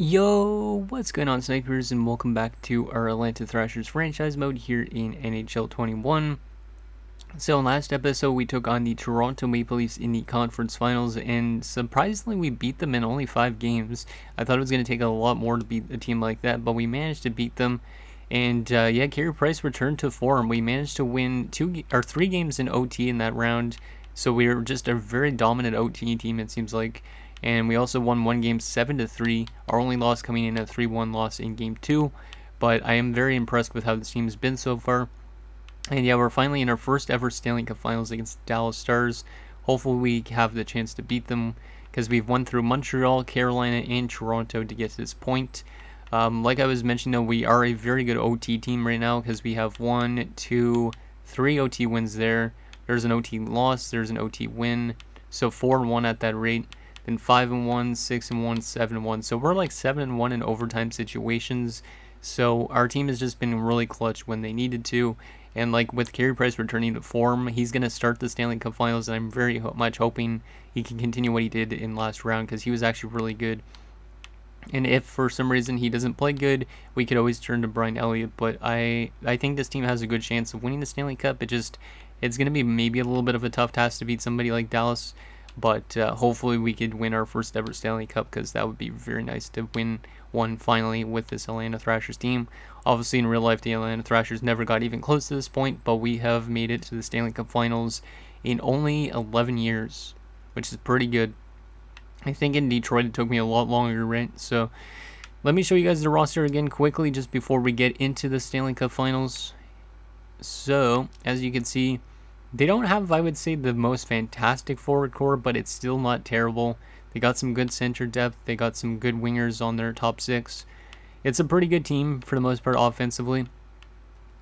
Yo, what's going on, snipers, and welcome back to our Atlanta Thrashers franchise mode here in NHL 21. So in last episode, we took on the Toronto Maple Leafs in the conference finals, and surprisingly, we beat them in only 5 games. I thought it was going to take a lot more to beat a team like that, but we managed to beat them. And yeah, Carey Price returned to form. We managed to win 3 games in OT in that round, so we were just a very dominant OT team, it seems like. And we also won one game 7-3. Our only loss coming in a 3-1 loss in game 2. But I am very impressed with how this team's been so far. And yeah, we're finally in our first ever Stanley Cup Finals against Dallas Stars. Hopefully we have the chance to beat them, because we've won through Montreal, Carolina, and Toronto to get to this point. Like I was mentioning though, we are a very good OT team right now, because we have 1, 2, 3 OT wins there. There's an OT loss, there's an OT win. So 4-1 at that rate. Then 5-1, 6-1, 7-1. So we're like 7-1 in overtime situations. So our team has just been really clutch when they needed to. And like with Carey Price returning to form, he's going to start the Stanley Cup Finals, and I'm very much hoping he can continue what he did in last round, because he was actually really good. And if for some reason he doesn't play good, we could always turn to Brian Elliott. But I think this team has a good chance of winning the Stanley Cup. It's going to be maybe a little bit of a tough task to beat somebody like Dallas. But hopefully we could win our first ever Stanley Cup, because that would be very nice to win one finally with this Atlanta Thrashers team. Obviously in real life the Atlanta Thrashers never got even close to this point, but we have made it to the Stanley Cup Finals in only 11 years, which is pretty good. I think in Detroit it took me a lot longer, right? So let me show you guys the roster again quickly just before we get into the Stanley Cup Finals. So as you can see, they don't have, I would say, the most fantastic forward core, but it's still not terrible. They got some good center depth. They got some good wingers on their top 6. It's a pretty good team for the most part offensively.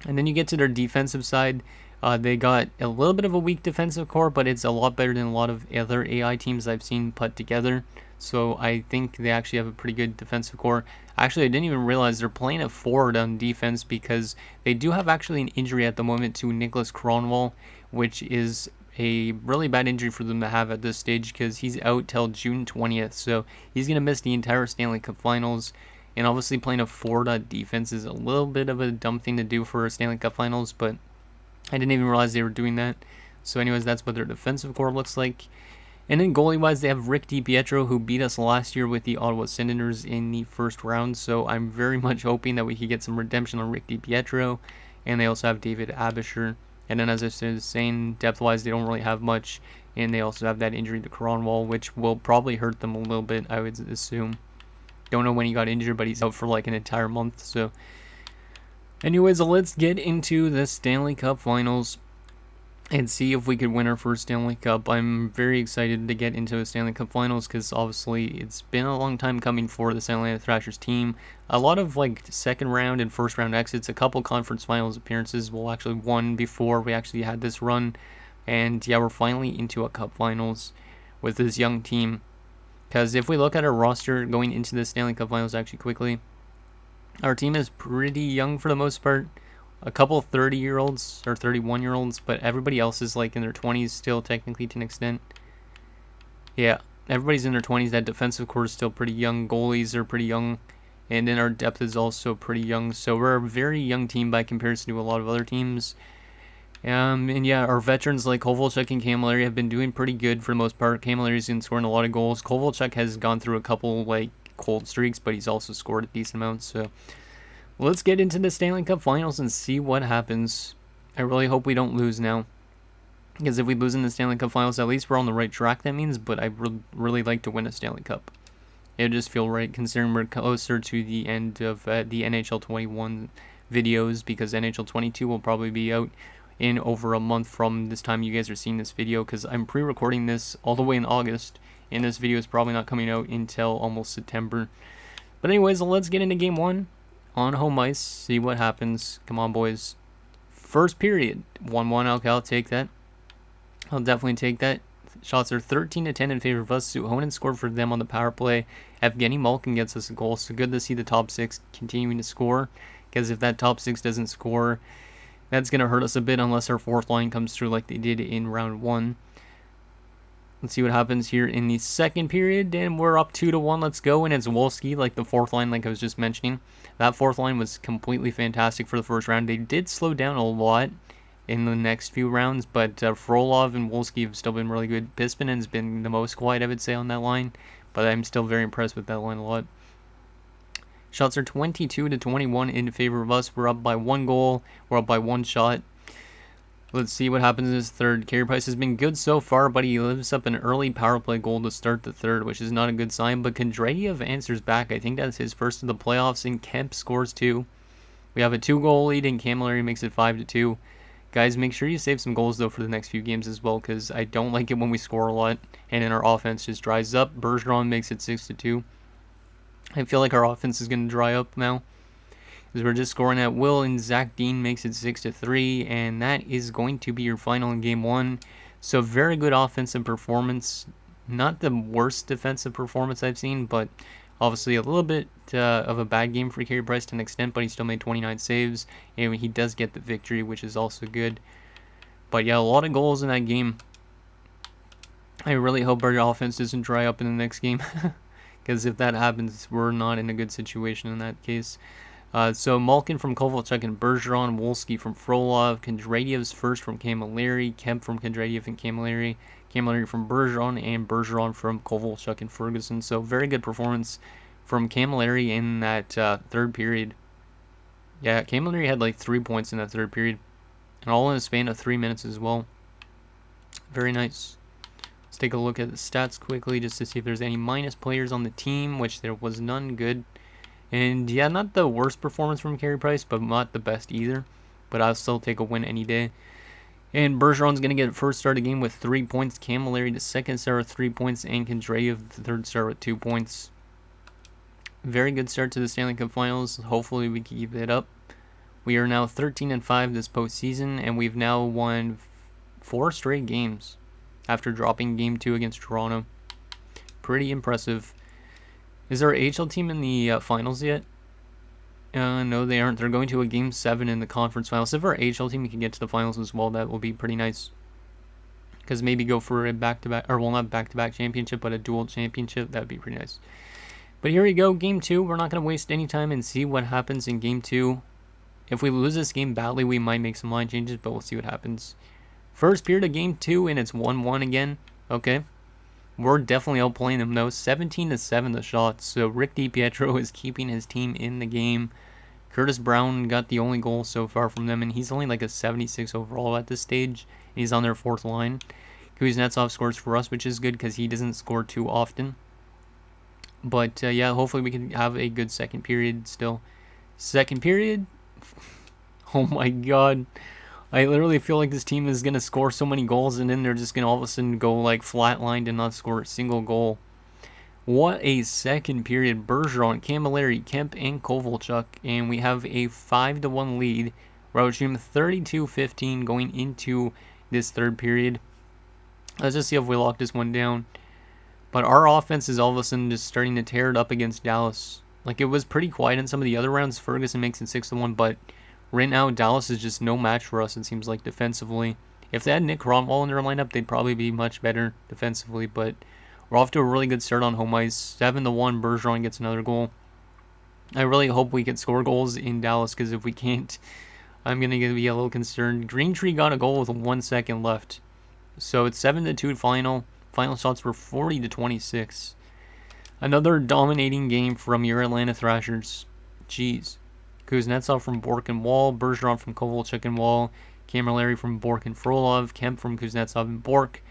And then you get to their defensive side. They got a little bit of a weak defensive core, but it's a lot better than a lot of other AI teams I've seen put together. So I think they actually have a pretty good defensive core. Actually, I didn't even realize they're playing a forward on defense, because they do have actually an injury at the moment to Nicholas Kronwall, which is a really bad injury for them to have at this stage, because he's out till June 20th. So he's going to miss the entire Stanley Cup Finals. And obviously playing a forward on defense is a little bit of a dumb thing to do for a Stanley Cup Finals, but I didn't even realize they were doing that. So anyways, that's what their defensive core looks like. And then goalie-wise, they have Rick DiPietro, who beat us last year with the Ottawa Senators in the first round. So I'm very much hoping that we could get some redemption on Rick DiPietro. And they also have David Abisher. And then, as I was saying, depth-wise, they don't really have much. And they also have that injury to Kronwall, which will probably hurt them a little bit, I would assume. Don't know when he got injured, but he's out for like an entire month. So anyways, let's get into the Stanley Cup Finals and see if we could win our first Stanley Cup. I'm very excited to get into the Stanley Cup Finals, because obviously it's been a long time coming for the Atlanta Thrashers team. A lot of like second round and first round exits, a couple conference finals appearances. Well, actually one before we actually had this run. And yeah, we're finally into a Cup Finals with this young team. Because if we look at our roster going into the Stanley Cup Finals actually quickly, our team is pretty young for the most part. A couple 30-year-olds or 31-year-olds, but everybody else is like in their 20s still, technically, to an extent. Yeah, everybody's in their 20s. That defensive core is still pretty young. Goalies are pretty young. And then our depth is also pretty young. So we're a very young team by comparison to a lot of other teams. And yeah, our veterans like Kovalchuk and Camilleri have been doing pretty good for the most part. Camilleri's been scoring a lot of goals. Kovalchuk has gone through a couple like cold streaks, but he's also scored a decent amount. So let's get into the Stanley Cup Finals and see what happens. I really hope we don't lose now, because if we lose in the Stanley Cup Finals, at least we're on the right track, that means. But I really like to win a Stanley Cup. It would just feel right, considering we're closer to the end of the NHL 21 videos, because NHL 22 will probably be out in over a month from this time you guys are seeing this video, because I'm pre-recording this all the way in August, and this video is probably not coming out until almost September. But anyways, let's get into game 1 on home ice, see what happens. Come on, boys. First period, 1-1. Okay, I'll take that. I'll definitely take that. Shots are 13-10 in favor of us. Suhonen scored for them on the power play. Evgeny Malkin gets us a goal, so good to see the top 6 continuing to score, because if that top 6 doesn't score, that's going to hurt us a bit unless our fourth line comes through like they did in round 1. Let's see what happens here in the second period, and we're up 2-1. Let's go, and it's Wolski, like the fourth line, like I was just mentioning. That fourth line was completely fantastic for the first round. They did slow down a lot in the next few rounds, but Frolov and Wolski have still been really good. Pispanen's been the most quiet, I would say, on that line, but I'm still very impressed with that line a lot. Shots are 22-21 in favor of us. We're up by 1 goal. We're up by 1 shot. Let's see what happens in this third. Carey Price has been good so far, but he lives up an early power play goal to start the third, which is not a good sign. But Kondratyov answers back. I think that's his first of the playoffs, and Kemp scores 2. We have a 2-goal lead, and Camilleri makes it 5-2. Guys, make sure you save some goals, though, for the next few games as well, because I don't like it when we score a lot, and then our offense just dries up. Bergeron makes it 6-2. I feel like our offense is going to dry up now, because we're just scoring at will, and Zach Dean makes it 6-3, and that is going to be your final in Game 1. So very good offensive performance. Not the worst defensive performance I've seen, but obviously a little bit of a bad game for Carey Price to an extent, but he still made 29 saves, and he does get the victory, which is also good. But yeah, a lot of goals in that game. I really hope our offense doesn't dry up in the next game, because if that happens, we're not in a good situation in that case. So Malkin from Kovalchuk and Bergeron, Wolski from Frolov, Kondratyov's first from Camilleri, Kemp from Kondratyov and Camilleri, Camilleri from Bergeron, and Bergeron from Kovalchuk and Ferguson. So very good performance from Camilleri in that third period. Yeah, Camilleri had like 3 points in that third period, and all in a span of 3 minutes as well. Very nice. Let's take a look at the stats quickly just to see if there's any minus players on the team, which there was none. Good. And yeah, not the worst performance from Carey Price, but not the best either. But I'll still take a win any day. And Bergeron's going to get first start of the game with 3 points. Camilleri the second star with 3 points. And Kondratyov the third star with 2 points. Very good start to the Stanley Cup Finals. Hopefully we can keep it up. We are now 13-5 this postseason, and we've now won 4 straight games after dropping Game 2 against Toronto. Pretty impressive. Is our AHL team in the finals yet? No, they aren't. They're going to a Game 7 in the conference finals. If our AHL team can get to the finals as well, that will be pretty nice. Because maybe go for a back-to-back, or well, not back-to-back championship, but a dual championship. That would be pretty nice. But here we go, Game 2. We're not going to waste any time and see what happens in Game 2. If we lose this game badly, we might make some line changes, but we'll see what happens. First period of Game 2, and it's 1-1 again. Okay. We're definitely outplaying them, though. 17-7 the shots. So Rick DiPietro is keeping his team in the game. Curtis Brown got the only goal so far from them, and he's only like a 76 overall at this stage. He's on their fourth line. Kuznetsov scores for us, which is good because he doesn't score too often. But yeah, hopefully we can have a good second period still. Second period? Oh my god. I literally feel like this team is going to score so many goals, and then they're just going to all of a sudden go like flatlined and not score a single goal. What a second period. Bergeron, Camilleri, Kemp, and Kovalchuk. And we have a 5-1 lead. We're outshooting 32-15 going into this third period. Let's just see if we lock this one down. But our offense is all of a sudden just starting to tear it up against Dallas. Like, it was pretty quiet in some of the other rounds. Ferguson makes it 6-1, but right now, Dallas is just no match for us, it seems like, defensively. If they had Nick Romwall in their lineup, they'd probably be much better defensively, but we're off to a really good start on home ice. 7-1, Bergeron gets another goal. I really hope we can score goals in Dallas, because if we can't, I'm going to be a little concerned. Greentree got a goal with 1 second left. So it's 7-2 final. Final shots were 40-26. Another dominating game from your Atlanta Thrashers. Jeez. Kuznetsov from Bork and Wall, Bergeron from Kovalchuk and Wall, Camilleri from Bork and Frolov, Kemp from Kuznetsov and Bork,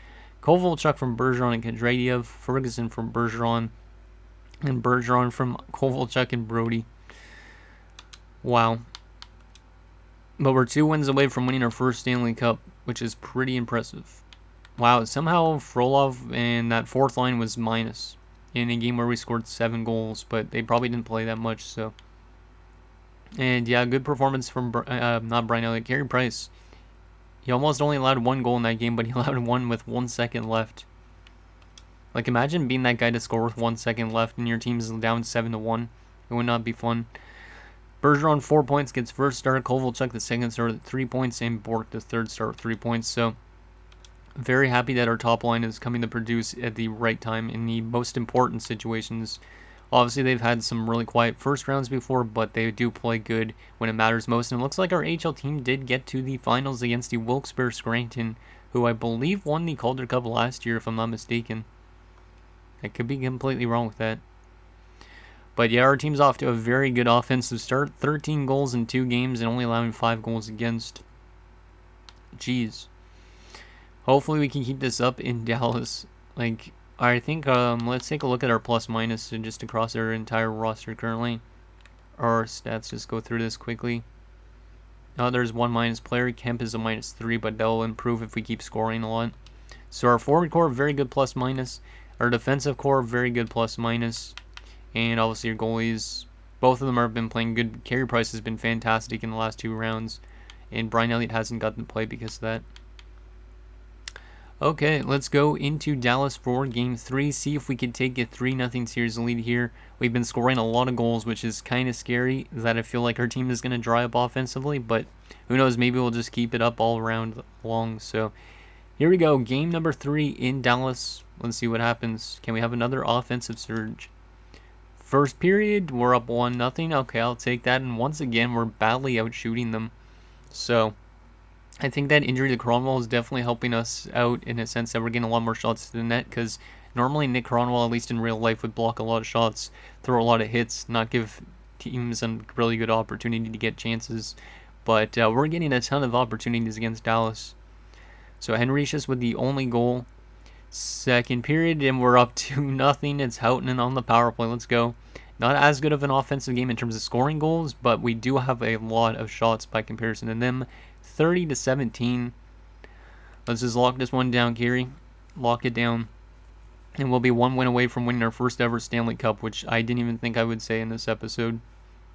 Kovalchuk from Bergeron and Kondratyov, Ferguson from Bergeron, and Bergeron from Kovalchuk and Brody. Wow. But we're 2 wins away from winning our first Stanley Cup, which is pretty impressive. Wow, somehow Frolov and that fourth line was minus in a game where we scored 7 goals, but they probably didn't play that much, so. And yeah, good performance from, not Brian Elliott, Carey Price. He almost only allowed 1 goal in that game, but he allowed 1 with 1 second left. Like, imagine being that guy to score with 1 second left and your team's down 7-1. It would not be fun. Bergeron, 4 points, gets first star. Kovalchuk, the second star with 3 points, and Bork, the third star with 3 points. So, Very happy that our top line is coming to produce at the right time in the most important situations. Obviously, they've had some really quiet first rounds before, but they do play good when it matters most. And it looks like our HL team did get to the finals against the Wilkes-Barre Scranton, who I believe won the Calder Cup last year, if I'm not mistaken. I could be completely wrong with that. But yeah, our team's off to a very good offensive start. 13 goals in 2 games and only allowing 5 goals against. Jeez. Hopefully we can keep this up in Dallas. Like, I think, let's take a look at our plus minus just across our entire roster currently. Our stats, just go through this quickly. Now there's 1 minus player. Kemp is a -3, but that'll improve if we keep scoring a lot. So our forward core, very good plus minus. Our defensive core, very good plus minus. And obviously our goalies, both of them have been playing good. Carey Price has been fantastic in the last 2 rounds. And Brian Elliott hasn't gotten to play because of that. Okay, let's go into Dallas for Game 3. See if we can take a 3-0 series lead here. We've been scoring a lot of goals, which is kind of scary, that I feel like our team is going to dry up offensively. But who knows, maybe we'll just keep it up all around long. So here we go, game number 3 in Dallas. Let's see what happens. Can we have another offensive surge? First period, we're up 1-0. Okay, I'll take that. And once again, we're badly out shooting them. So I think that injury to Cronwall is definitely helping us out in a sense that we're getting a lot more shots to the net, because normally Nick Cronwall, at least in real life, would block a lot of shots, throw a lot of hits, not give teams a really good opportunity to get chances. But we're getting a ton of opportunities against Dallas. So Henricius with the only goal. Second period, and we're up 2-0. It's Houghton on the power play. Let's go. Not as good of an offensive game in terms of scoring goals, but we do have a lot of shots by comparison to them. 30-17. Let's just lock this one down, Gary. Lock it down. And we'll be 1 win away from winning our first ever Stanley Cup, which I didn't even think I would say in this episode.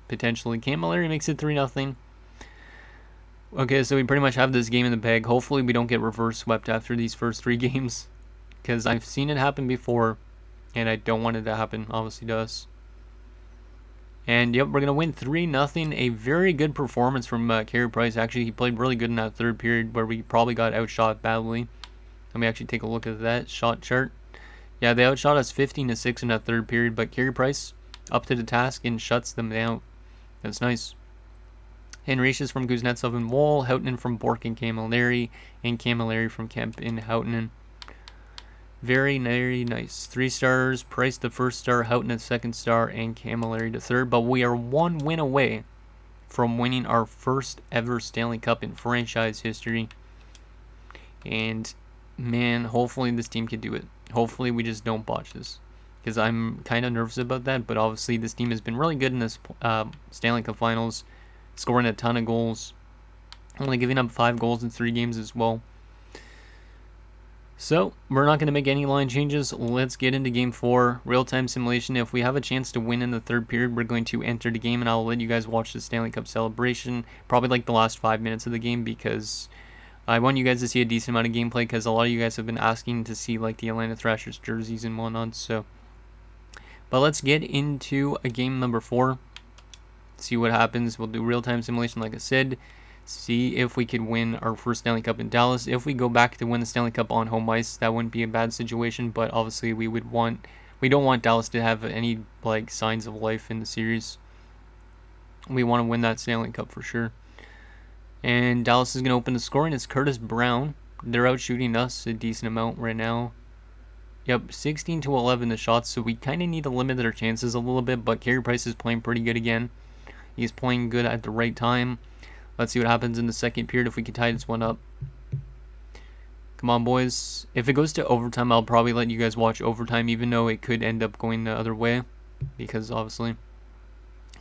Potentially. Camilleri makes it 3-0. Okay, so we pretty much have this game in the bag. Hopefully we don't get reverse swept after these first 3 games, because I've seen it happen before, and I don't want it to happen, obviously, to us. And yep, we're going to win 3-0. A very good performance from Carey Price. Actually, he played really good in that third period where we probably got outshot badly. Let me actually take a look at that shot chart. Yeah, they outshot us 15-6 in that third period, but Carey Price up to the task and shuts them down. That's nice. Henricius from Kuznetsov and Wall, Houghton from Bork and Camilleri from Kemp and Houghton. Very, very nice. 3 stars. Price the first star, Houghton the second star, and Camilleri the third. But we are 1 win away from winning our first ever Stanley Cup in franchise history. And man, hopefully this team can do it. Hopefully we just don't botch this, because I'm kind of nervous about that. But obviously this team has been really good in this Stanley Cup Finals, scoring a ton of goals, only giving up 5 goals in 3 games as well. So, we're not going to make any line changes. Let's get into Game 4. Real-time simulation. If we have a chance to win in the third period, we're going to enter the game, and I'll let you guys watch the Stanley Cup celebration. Probably like the last 5 minutes of the game, because I want you guys to see a decent amount of gameplay, because a lot of you guys have been asking to see like the Atlanta Thrashers jerseys and whatnot. So, but let's get into a game number 4. See what happens. We'll do real-time simulation like I said. See if we could win our first Stanley Cup in Dallas. If we go back to win the Stanley Cup on home ice, that wouldn't be a bad situation, but obviously we don't want Dallas to have any like signs of life in the series. We want to win that Stanley Cup for sure. And Dallas is going to open the scoring. It's Curtis Brown. They're out shooting us a decent amount right now. Yep, 16-11 the shots, so we kind of need to limit their chances a little bit, but Carey Price is playing pretty good again. He's playing good at the right time. Let's see what happens in the second period if we can tie this one up. Come on, boys. If it goes to overtime, I'll probably let you guys watch overtime, even though it could end up going the other way, because obviously.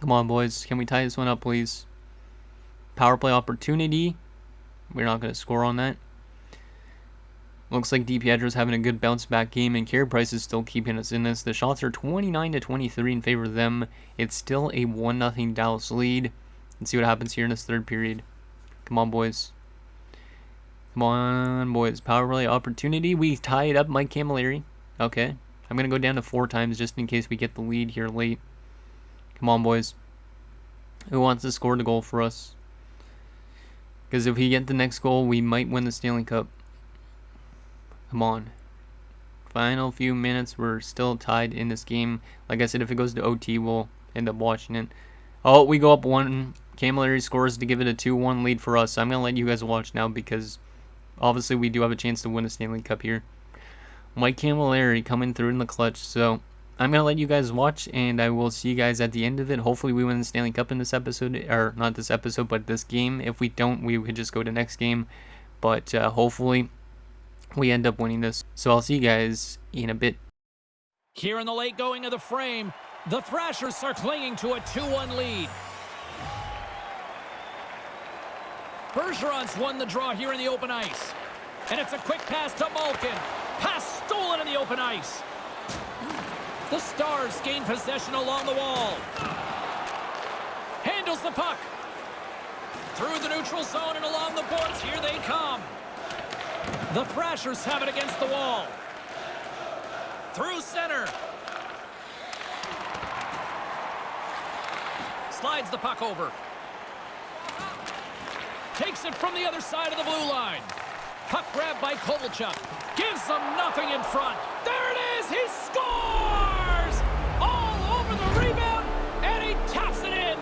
Come on, boys. Can we tie this one up, please? Power play opportunity. We're not going to score on that. Looks like DiPietro's having a good bounce back game, and Carey Price is still keeping us in this. The shots are 29-23 in favor of them. It's still a 1-0 Dallas lead. Let's see what happens here in this third period. Come on, boys. Come on, boys. Power play opportunity. We tie it up. Mike Camilleri. Okay. I'm going to go down to 4 times just in case we get the lead here late. Come on, boys. Who wants to score the goal for us? Because if we get the next goal, we might win the Stanley Cup. Come on. Final few minutes. We're still tied in this game. Like I said, if it goes to OT, we'll end up watching it. Oh, we go up 1. Camilleri scores to give it a 2-1 lead for us. I'm going to let you guys watch now because obviously we do have a chance to win a Stanley Cup here. Mike Camilleri coming through in the clutch. So I'm going to let you guys watch, and I will see you guys at the end of it. Hopefully we win the Stanley Cup in this episode, or not this episode, but this game. If we don't, we could just go to next game. But hopefully we end up winning this. So I'll see you guys in a bit. Here in the late going of the frame, the Thrashers are clinging to a 2-1 lead. Bergeron's won the draw here in the open ice. And it's a quick pass to Malkin. Pass stolen in the open ice. The Stars gain possession along the wall. Handles the puck. Through the neutral zone and along the boards. Here they come. The Thrashers have it against the wall. Through center. Slides the puck over. Takes it from the other side of the blue line. Puck grabbed by Kovalchuk. Gives them nothing in front. There it is! He scores! All over the rebound, and he taps it in.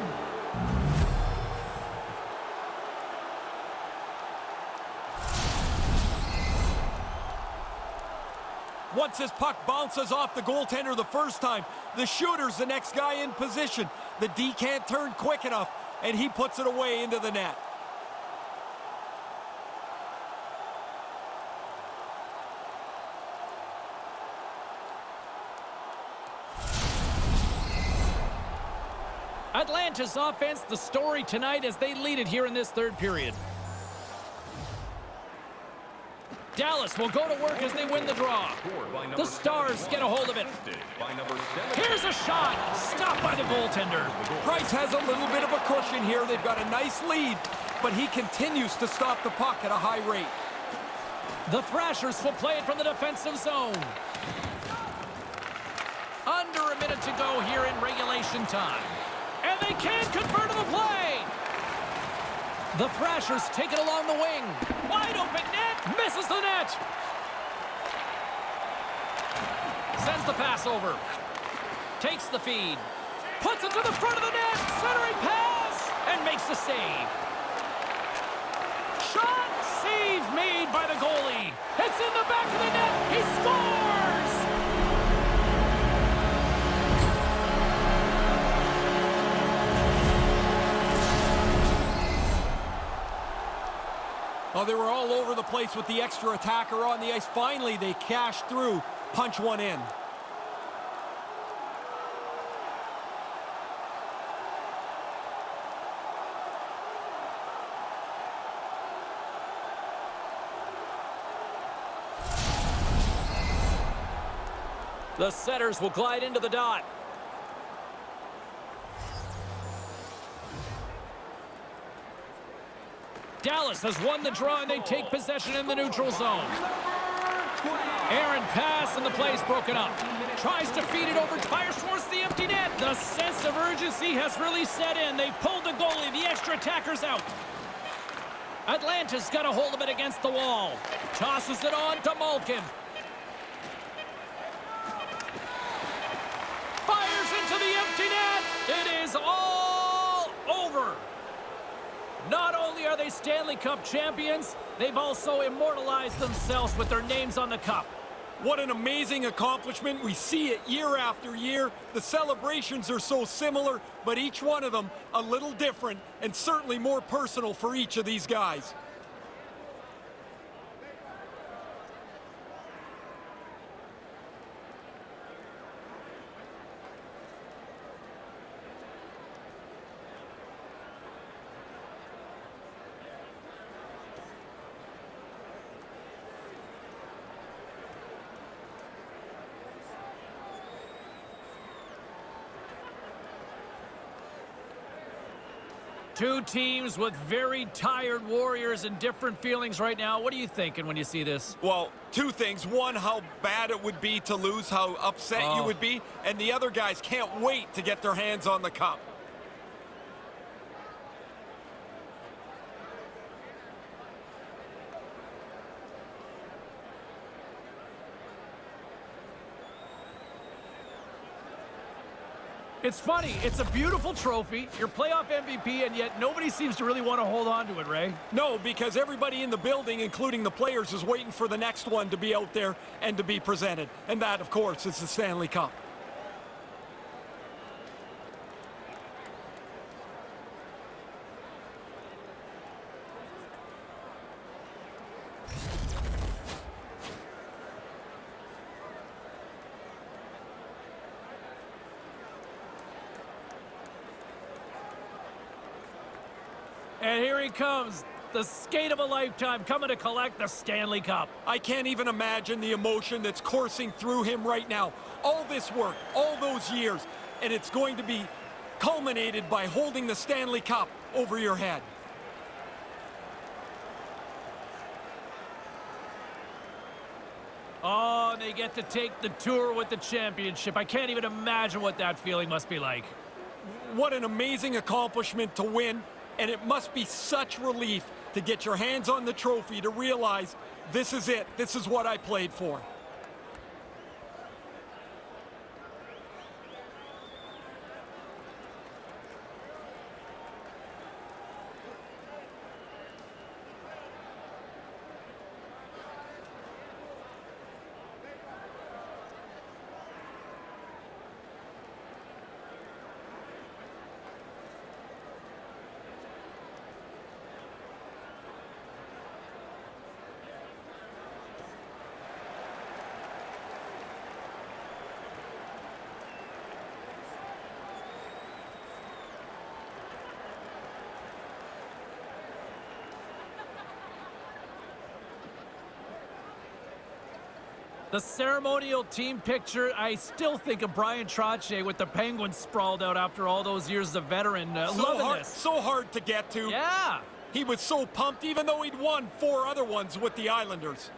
Once his puck bounces off the goaltender the first time, the shooter's the next guy in position. The D can't turn quick enough, and he puts it away into the net. Atlanta's offense, the story tonight as they lead it here in this third period. Dallas will go to work as they win the draw. The Stars get a hold of it. Here's a shot. Stopped by the goaltender. Price has a little bit of a cushion here. They've got a nice lead, but he continues to stop the puck at a high rate. The Thrashers will play it from the defensive zone. Under a minute to go here in regulation time. And they can convert to the play. The Thrashers take it along the wing. Wide open net. Misses the net. Sends the pass over. Takes the feed. Puts it to the front of the net. Centering pass. And makes the save. Shot. Save made by the goalie. It's in the back of the net. He scores. Oh, they were all over the place with the extra attacker on the ice. Finally, they cashed through, punch one in. The setters will glide into the dot. Dallas has won the draw, and they take possession in the neutral zone. Aaron pass, and the play's broken up. Tries to feed it over, fires towards the empty net. The sense of urgency has really set in. They pulled the goalie. The extra attacker's out. Atlanta's got a hold of it against the wall. Tosses it on to Malkin. Fires into the empty net. It is all over. Not only are they Stanley Cup champions, they've also immortalized themselves with their names on the cup. What an amazing accomplishment. We see it year after year. The celebrations are so similar, but each one of them a little different and certainly more personal for each of these guys. Two teams with very tired Warriors and different feelings right now. What are you thinking when you see this? Well, two things. One, how bad it would be to lose, how upset you would be. And the other guys can't wait to get their hands on the cup. It's funny. It's a beautiful trophy, your playoff MVP, and yet nobody seems to really want to hold on to it, Ray. No, because everybody in the building, including the players, is waiting for the next one to be out there and to be presented. And that, of course, is the Stanley Cup. And here he comes, the skate of a lifetime, coming to collect the Stanley Cup. I can't even imagine the emotion that's coursing through him right now. All this work, all those years, and it's going to be culminated by holding the Stanley Cup over your head. Oh, and they get to take the tour with the championship. I can't even imagine what that feeling must be like. What an amazing accomplishment to win. And it must be such relief to get your hands on the trophy, to realize this is it. This is what I played for. The ceremonial team picture, I still think of Brian Trottier with the Penguins sprawled out after all those years as a veteran. Loving this. So hard to get to. Yeah. He was so pumped, even though he'd won 4 other ones with the Islanders.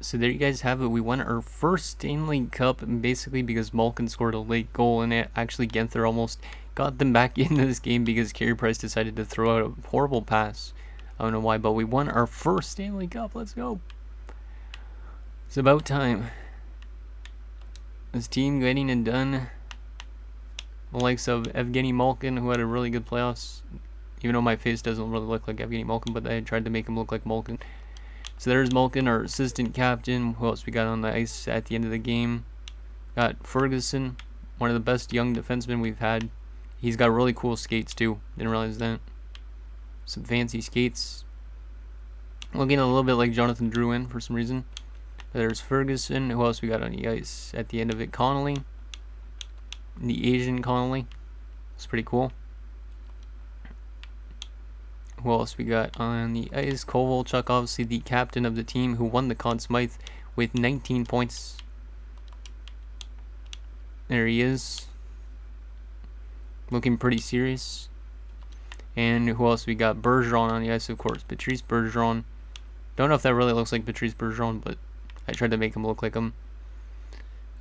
So there you guys have it. We won our first Stanley Cup, and basically because Malkin scored a late goal, and actually Genther almost got them back into this game because Carey Price decided to throw out a horrible pass. I don't know why, but we won our first Stanley Cup. Let's go. It's about time. This team getting it done. The likes of Evgeny Malkin, who had a really good playoffs. Even though my face doesn't really look like Evgeny Malkin, but I tried to make him look like Malkin. So there's Malkin, our assistant captain. Who else we got on the ice at the end of the game? Got Ferguson, one of the best young defensemen we've had. He's got really cool skates too. Didn't realize that. Some fancy skates. Looking a little bit like Jonathan Drouin for some reason. There's Ferguson. Who else we got on the ice? At the end of it, Connolly. The Asian Connolly. It's pretty cool. Who else we got on the ice? Kovalchuk, obviously the captain of the team who won the Conn Smythe with 19 points. There he is. Looking pretty serious. And who else we got? Bergeron on the ice, of course. Patrice Bergeron. Don't know if that really looks like Patrice Bergeron, but I tried to make him look like him.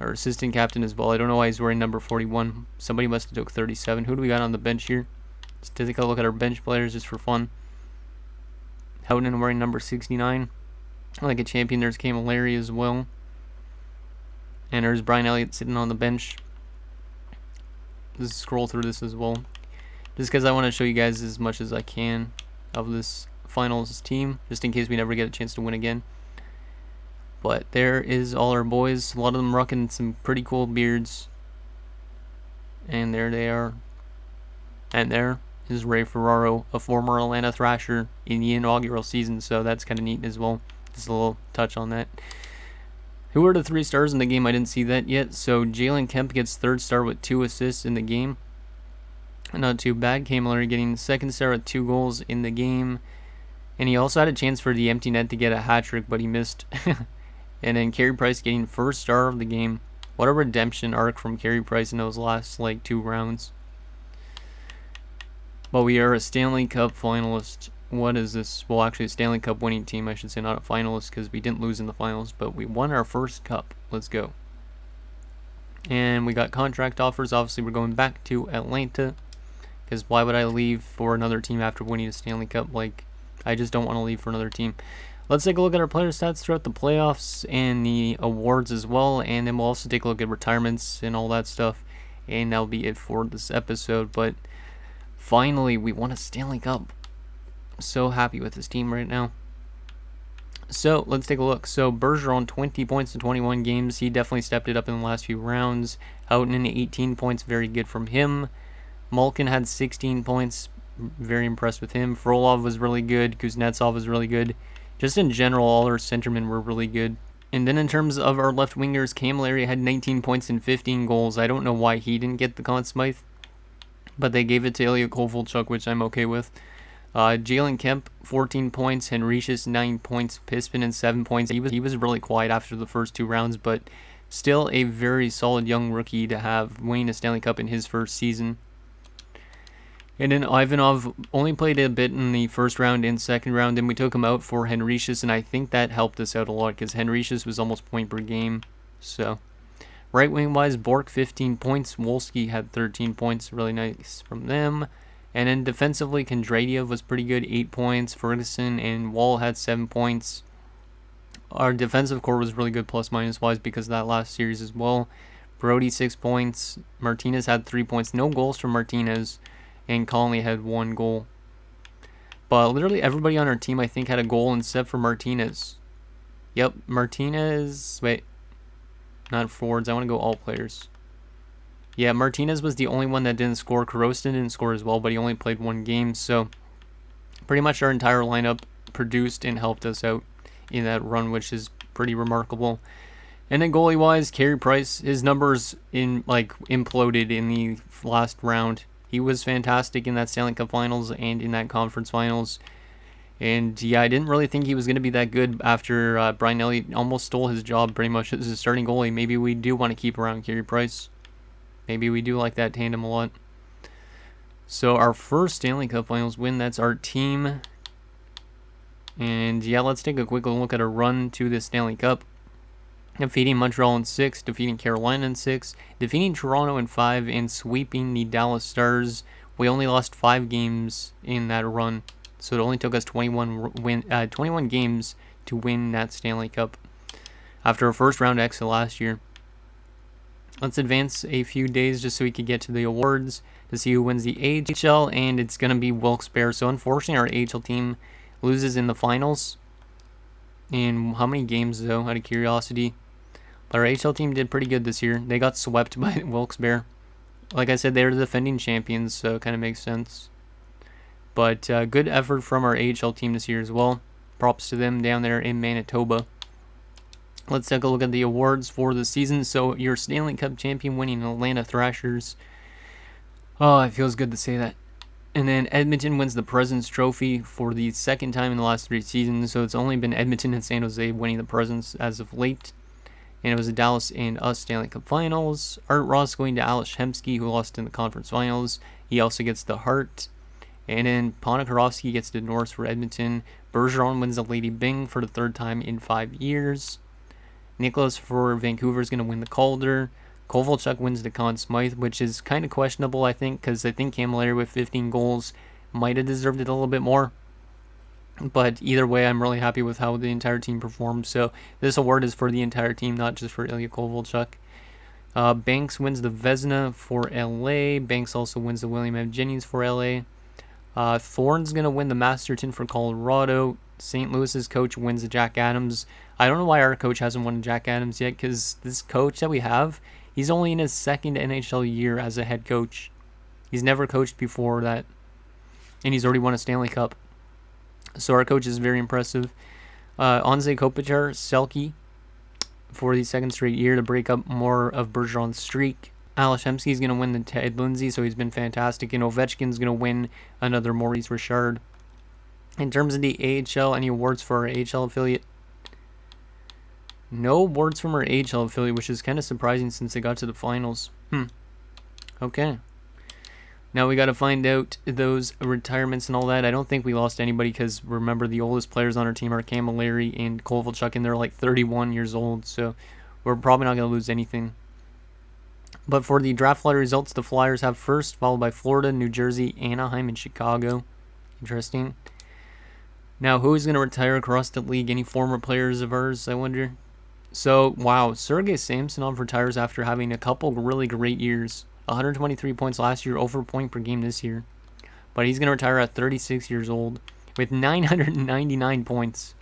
Our assistant captain as well. I don't know why he's wearing number 41. Somebody must have took 37. Who do we got on the bench here? Let's take a look at our bench players just for fun. Howden wearing number 69. Like a champion, there's Camilleri as well. And there's Brian Elliott sitting on the bench. Let's scroll through this as well. Just because I want to show you guys as much as I can of this finals team, just in case we never get a chance to win again. But there is all our boys. A lot of them rocking some pretty cool beards. And there they are. And there is Ray Ferraro, a former Atlanta Thrasher in the inaugural season, so that's kind of neat as well. Just a little touch on that. Who are the 3 stars in the game? I didn't see that yet. So Jalen Kemp gets 3rd star with 2 assists in the game. Not too bad. Camilleri getting 2nd star with 2 goals in the game. And he also had a chance for the empty net to get a hat trick, but he missed. And then Carey Price getting 1st star of the game. What a redemption arc from Carey Price in those last 2 rounds. But we are a Stanley Cup finalist. What is this? Well, actually a Stanley Cup winning team, I should say, not a finalist, because we didn't lose in the finals, but we won our first cup. Let's go. And we got contract offers. Obviously, we're going back to Atlanta, because why would I leave for another team after winning a Stanley Cup? I just don't want to leave for another team. Let's take a look at our player stats throughout the playoffs and the awards as well, and then we'll also take a look at retirements and all that stuff, and that'll be it for this episode. But finally, we won a Stanley Cup. So happy with this team right now. So let's take a look. So Bergeron, 20 points in 21 games. He definitely stepped it up in the last few rounds. Houghton, 18 points, very good from him. Malkin had 16 points, very impressed with him. Frolov was really good. Kuznetsov was really good. Just in general, all our centermen were really good. And then in terms of our left wingers, Camilleri had 19 points and 15 goals. I don't know why he didn't get the Conn Smythe, but they gave it to Ilya Kovalchuk, which I'm okay with. Jalen Kemp, 14 points. Henricius, 9 points. Pispinen, 7 points. He was really quiet after the first 2 rounds, but still a very solid young rookie to have winning a Stanley Cup in his first season. And then Ivanov only played a bit in the first round and second round, and we took him out for Henricius, and I think that helped us out a lot because Henricius was almost point per game. So, right wing wise, Bork 15 points, Wolski had 13 points, really nice from them. And then defensively, Kondratiev was pretty good, 8 points. Ferguson and Wall had 7 points. Our defensive core was really good plus minus wise because of that last series as well. Brody 6 points, Martinez had 3 points, no goals from Martinez. And Conley had 1 goal. But literally everybody on our team, I think, had a goal except for Martinez. Yep, Martinez... Wait. Not forwards. I want to go all players. Yeah, Martinez was the only one that didn't score. Korostin didn't score as well, but he only played 1 game. So, pretty much our entire lineup produced and helped us out in that run, which is pretty remarkable. And then goalie-wise, Carey Price, his numbers imploded in the last round. He was fantastic in that Stanley Cup Finals and in that Conference Finals. And yeah, I didn't really think he was going to be that good after Brian Elliott almost stole his job pretty much as a starting goalie. Maybe we do want to keep around Carey Price. Maybe we do like that tandem a lot. So our first Stanley Cup Finals win, that's our team. And yeah, let's take a quick look at our run to the Stanley Cup. Defeating Montreal in 6, defeating Carolina in 6, defeating Toronto in 5, and sweeping the Dallas Stars. We only lost 5 games in that run, so it only took us 21 games to win that Stanley Cup after a first round exit last year. Let's advance a few days just so we could get to the awards to see who wins the AHL, and it's going to be Wilkes-Barre. So unfortunately, our AHL team loses in the finals. In how many games, though, out of curiosity? But our AHL team did pretty good this year. They got swept by Wilkes-Barre. Like I said, they're the defending champions, so it kind of makes sense. But good effort from our AHL team this year as well. Props to them down there in Manitoba. Let's take a look at the awards for the season. So your Stanley Cup champion winning Atlanta Thrashers. Oh, it feels good to say that. And then Edmonton wins the President's Trophy for the second time in the last 3 seasons. So it's only been Edmonton and San Jose winning the Presidents as of late. And it was the Dallas and us Stanley Cup Finals. Art Ross going to Alex Hemsky, who lost in the Conference Finals. He also gets the Hart. And then Ponikarovsky gets the Norris for Edmonton. Bergeron wins the Lady Byng for the 3rd time in 5 years. Nicholas for Vancouver is going to win the Calder. Kovalchuk wins the Conn Smythe, which is kind of questionable, I think, because I think Camilleri with 15 goals might have deserved it a little bit more. But either way, I'm really happy with how the entire team performed. So this award is for the entire team, not just for Ilya Kovalchuk. Banks wins the Vezina for LA. Banks also wins the William F. Jennings for LA. Thorne's going to win the Masterton for Colorado. St. Louis's coach wins the Jack Adams. I don't know why our coach hasn't won Jack Adams yet, because this coach that we have, he's only in his 2nd NHL year as a head coach. He's never coached before that, and he's already won a Stanley Cup. So our coach is very impressive. Anze Kopitar, Selke, for the 2nd straight year to break up more of Bergeron's streak. Alex Hemsky is going to win the Ted Lindsay, so he's been fantastic. And Ovechkin's going to win another Maurice Richard. In terms of the AHL, any awards for our AHL affiliate? No awards from our AHL affiliate, which is kind of surprising since they got to the finals. Okay. Now we got to find out those retirements and all that. I don't think we lost anybody because, remember, the oldest players on our team are Camilleri and Kovalchuk, and they're like 31 years old, so we're probably not going to lose anything. But for the draft lottery results, the Flyers have first, followed by Florida, New Jersey, Anaheim, and Chicago. Interesting. Now, who is going to retire across the league? Any former players of ours, I wonder? So, wow, Sergei Samsonov retires after having a couple really great years. 123 points last year, over a point per game this year. But he's going to retire at 36 years old with 999 points.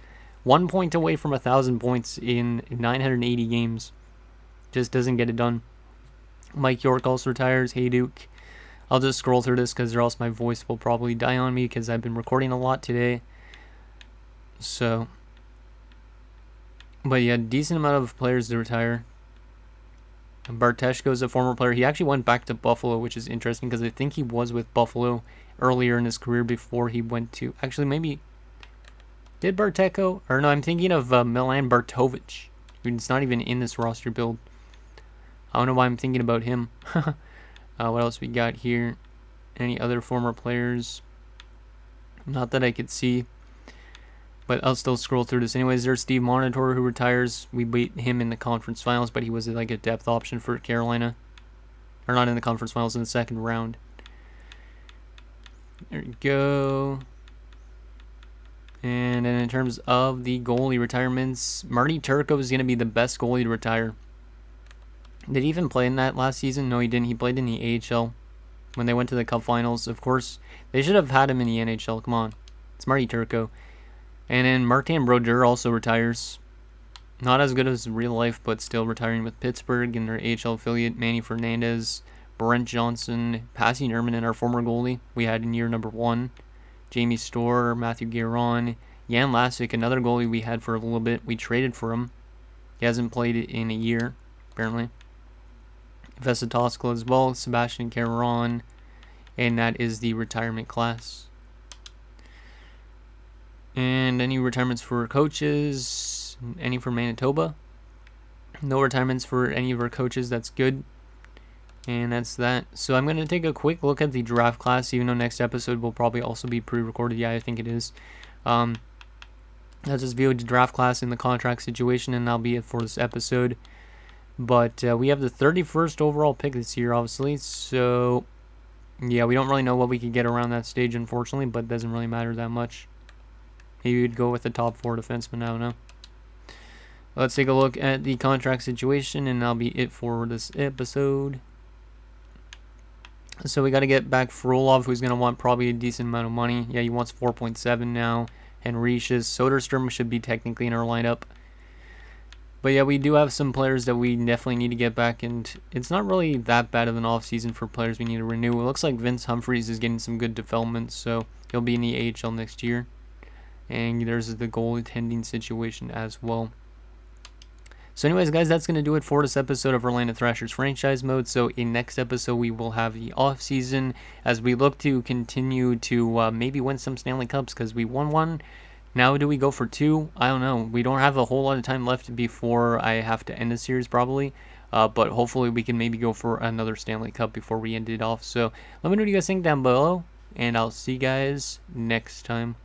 1 point away from 1,000 points in 980 games. Just doesn't get it done. Mike York also retires. Hey, Duke. I'll just scroll through this because or else my voice will probably die on me because I've been recording a lot today. So, but yeah, decent amount of players to retire. Barteshko is a former player. He actually went back to Buffalo, which is interesting because I think he was with Buffalo earlier in his career before he went to... Actually, maybe... Did Barteko? Or no, I'm thinking of Milan Bartovic. It's not even in this roster build. I don't know why I'm thinking about him. What else we got here? Any other former players? Not that I could see. But I'll still scroll through this. Anyways, there's Steve Monitor who retires. We beat him in the conference finals, but he was like a depth option for Carolina. Or not in the conference finals, in the second round. There we go. And then in terms of the goalie retirements, Marty Turco is going to be the best goalie to retire. Did he even play in that last season? No, he didn't. He played in the AHL when they went to the Cup Finals. Of course, they should have had him in the NHL. Come on. It's Marty Turco. And then Martin Brodeur also retires. Not as good as real life, but still retiring with Pittsburgh and their AHL affiliate. Manny Fernandez, Brent Johnson, Passy Nerman, and our former goalie we had in year number 1. Jamie Storr, Matthew Guerin, Jan Lasik, another goalie we had for a little bit. We traded for him. He hasn't played it in a year, apparently. Vesatoskla as well, Sebastian Caron, and that is the retirement class. And any retirements for coaches? Any for Manitoba? No retirements for any of our coaches. That's good. And that's that. So I'm going to take a quick look at the draft class, even though next episode will probably also be pre-recorded. Yeah, I think it is. I'll just view the draft class in the contract situation, and that'll be it for this episode. But we have the 31st overall pick this year, obviously. So, yeah, we don't really know what we could get around that stage, unfortunately, but it doesn't really matter that much. Maybe we'd go with the top 4 defensemen, I don't know. Let's take a look at the contract situation, and that'll be it for this episode. So we got to get back Frolov, who's going to want probably a decent amount of money. Yeah, he wants 4.7 now. Henriches, Soderstrom should be technically in our lineup. But yeah, we do have some players that we definitely need to get back, and it's not really that bad of an offseason for players we need to renew. It looks like Vince Humphreys is getting some good development, so he'll be in the AHL next year. And there's the goaltending situation as well. So anyways, guys, that's going to do it for this episode of Atlanta Thrashers franchise mode. So in next episode, we will have the off season as we look to continue to maybe win some Stanley Cups, because we won one. Now do we go for 2? I don't know. We don't have a whole lot of time left before I have to end the series probably. But hopefully we can maybe go for another Stanley Cup before we end it off. So let me know what you guys think down below, and I'll see you guys next time.